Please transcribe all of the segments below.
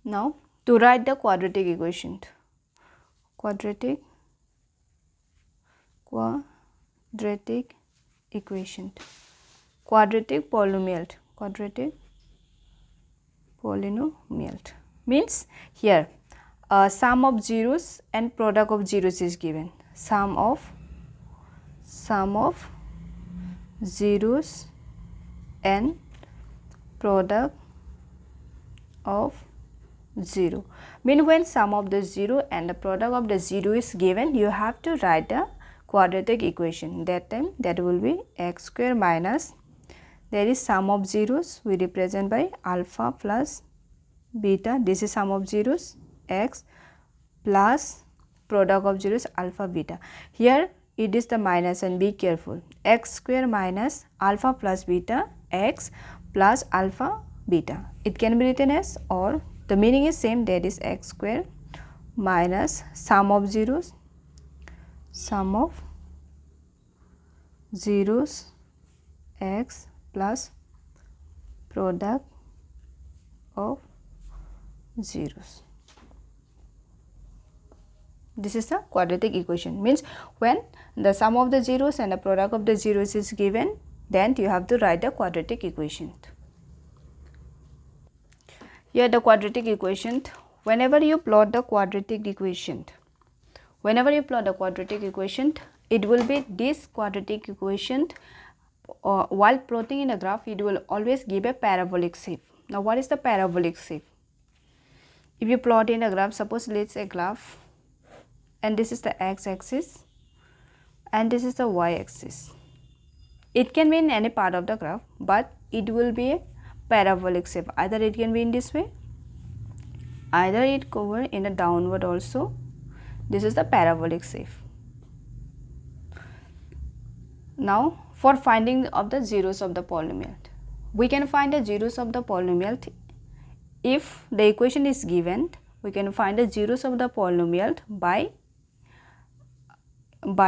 Now to write the quadratic equation, quadratic equation, quadratic polynomial means here sum of zeros and product of zeros is given. Sum of zeros and product of 0. Mean when sum of the 0 and the product of the 0 is given, you have to write the quadratic equation. That time that will be x square minus, there is sum of zeros, we represent by alpha plus beta. This is sum of zeros, x, plus product of zeros, alpha beta. Here it is the minus, and be careful, x square minus alpha plus beta, x plus alpha beta. It can be written as, or the meaning is same, that is x square minus sum of zeros x plus product of zeros. This is the quadratic equation. Means when the sum of the zeros and the product of the zeros is given, then you have to write the quadratic equation. Here the quadratic equation, whenever you plot the quadratic equation, it will be this quadratic equation. While plotting in a graph, it will always give a parabolic shape. Now what is the parabolic shape? If you plot in a graph, suppose let's say graph, and this is the x-axis and this is the y-axis. It can be in any part of the graph, but it will be a parabolic shape. Either it can be in this way, either it cover in a downward also. This is the parabolic shape. Now for finding of the zeros of the polynomial, we can find the zeros of the polynomial. If the equation is given, we can find the zeros of the polynomial by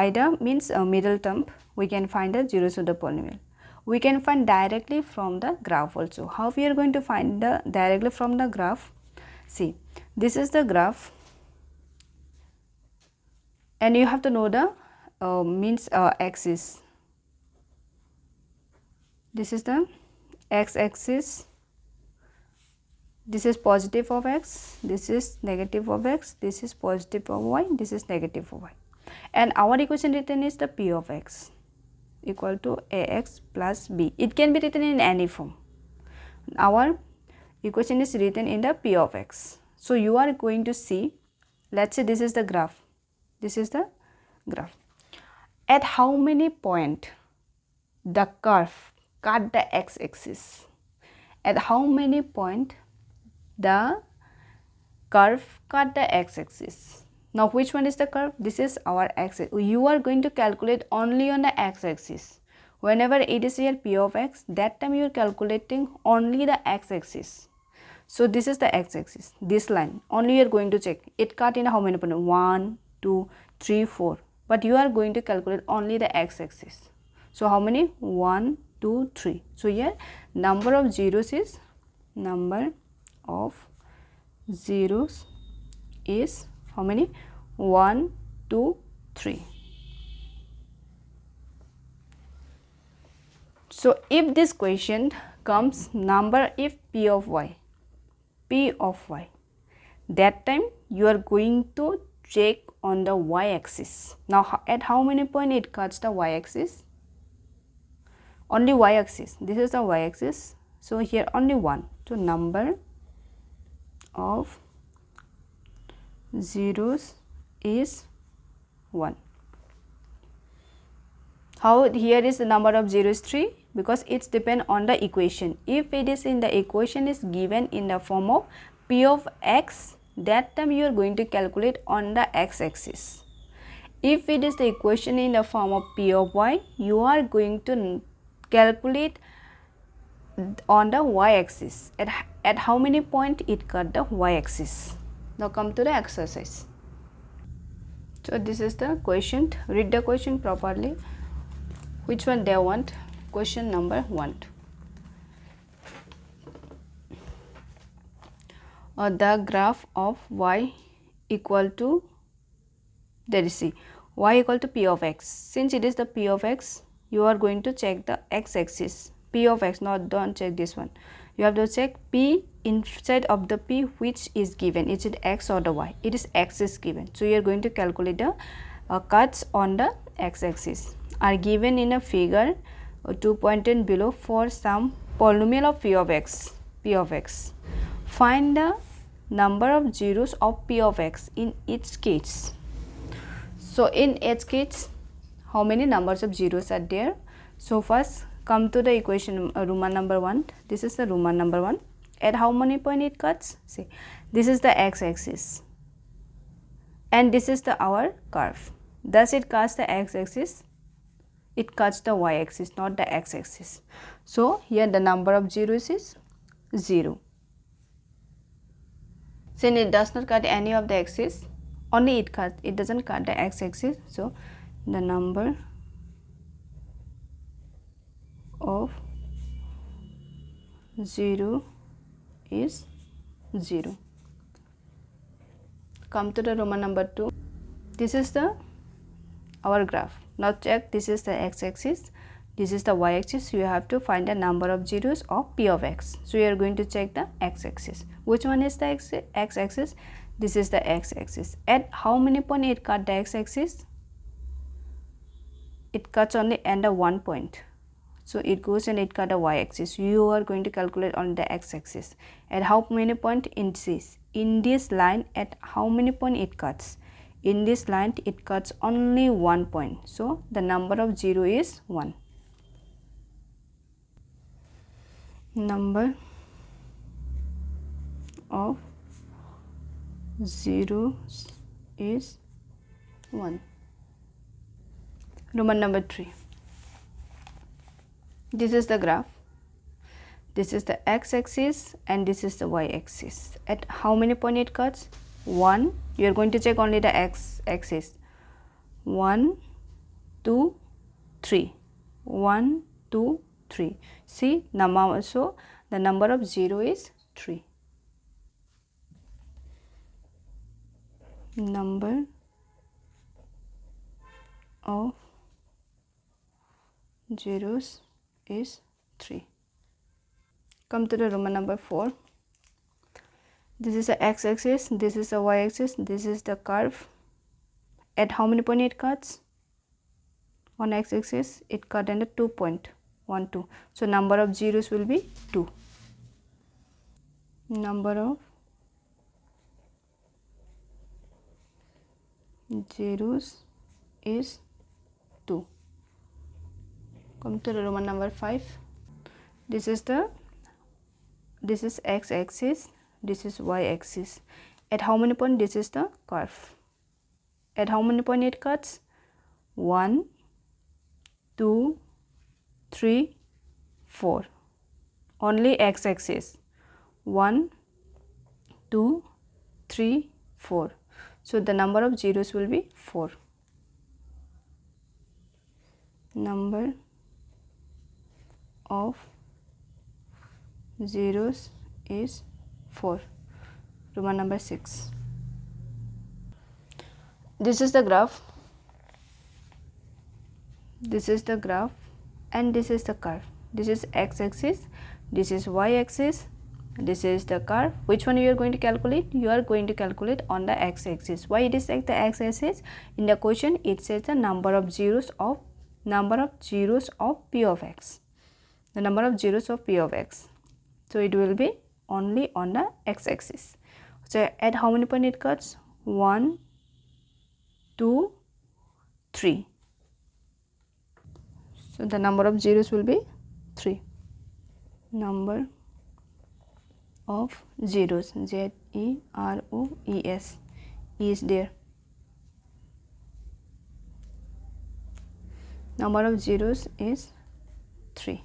the means middle term. We can find the zeros of the polynomial. We can find directly from the graph also. How we are going to find the directly from the graph? See, this is the graph, and you have to know the axis. This is the x-axis. This is positive of x, this is negative of x, this is positive of y, this is negative of y. And our equation written is the p of x equal to ax plus b. It can be written in any form. Our equation is written in the p of x. So you are going to see, let's say this is the graph. This is the graph. At how many point the curve cut the x-axis? At how many point the curve cut the x-axis? Now which one is the curve? This is our x-axis. You are going to calculate only on the x-axis. Whenever it is here p of x, that time you are calculating only the x-axis. So this is the x-axis, this line only you are going to check. It cut in how many points? 1, 2, 3, 4. But you are going to calculate only the x-axis. So how many? 1, 2, 3. So here number of zeros is how many? 1, 2, 3. So if this question comes number, if p of y, that time you are going to check on the y-axis. Now at how many point it cuts the y-axis? Only y-axis. This is the y-axis. So here only 1. So number of zeros is 1. How here is the number of zeros 3? Because it's depend on the equation. If it is in the equation is given in the form of p of x, that time you are going to calculate on the x-axis. If it is the equation in the form of p of y, you are going to calculate on the y-axis. At how many point it cut the y-axis. Now come to the exercise. So this is the question. Read the question properly. Which one they want? Question number 1. the graph of y equal to, there is c, y equal to p of x. Since it is the p of x, you are going to check the x-axis, p of x, not don't check this one. You have to check p instead of the p which is given. Is it x or the y? It is x is given. So you are going to calculate the cuts on the x-axis are given in a figure 2.10 below for some polynomial of p of x. P of x. Find the number of zeros of p of x in each case. So in each case, how many numbers of zeros are there? So first come to the equation Roman number 1. This is the Roman number 1. At how many point it cuts? See, this is the x-axis and this is the our curve. Thus it cuts the x-axis, it cuts the y-axis, not the x-axis. So here the number of zeros is 0. Since it does not cut any of the axis, only it doesn't cut the x-axis. So the number of 0 is 0. Come to the Roman number 2. This is the our graph. Now check, this is the x-axis, this is the y-axis. You have to find the number of zeros of p of x. So you are going to check the x-axis. Which one is the x-axis? This is the x-axis. At how many point it cut the x-axis? It cuts only under 1 point. So it goes and it cut the y-axis. You are going to calculate on the x-axis. At how many point in this line, at how many point it cuts? In this line it cuts only 1 point. So the number of 0 is 1. Number of zeros is 1. Roman number 3. This is the graph. This is the x-axis and this is the y-axis. At how many point it cuts? 1. You are going to check only the x-axis. 1, 2, 3. 1, 2, 3. See, number, so the number of 0 is 3. Number of zeros is 3. Come to the Roman number 4. This is the x-axis, this is the y-axis, this is the curve. At how many point it cuts? On x-axis it cut under 2.12. So number of zeros will be 2. Number of zeros is 2. Come to the Roman number 5. This is x-axis, this is y-axis. At how many point? This is the curve. At how many point it cuts? 1, 2, 3, 4. Only x-axis. 1, 2, 3, 4. So the number of zeros will be 4. Number of zeros is 4. Roman number 6. This is the graph. This is the graph and this is the curve. This is x-axis, this is y-axis, this is the curve. Which one you are going to calculate? You are going to calculate on the x-axis. Why it is like the x-axis? In the question it says the number of zeros of p of x. The number of zeros of p of x. So it will be only on the x-axis. So at how many point it cuts? 1, 2, 3. So the number of zeros will be 3. Number of zeros, Z-E-R-O-E-S, is there. Number of zeros is 3.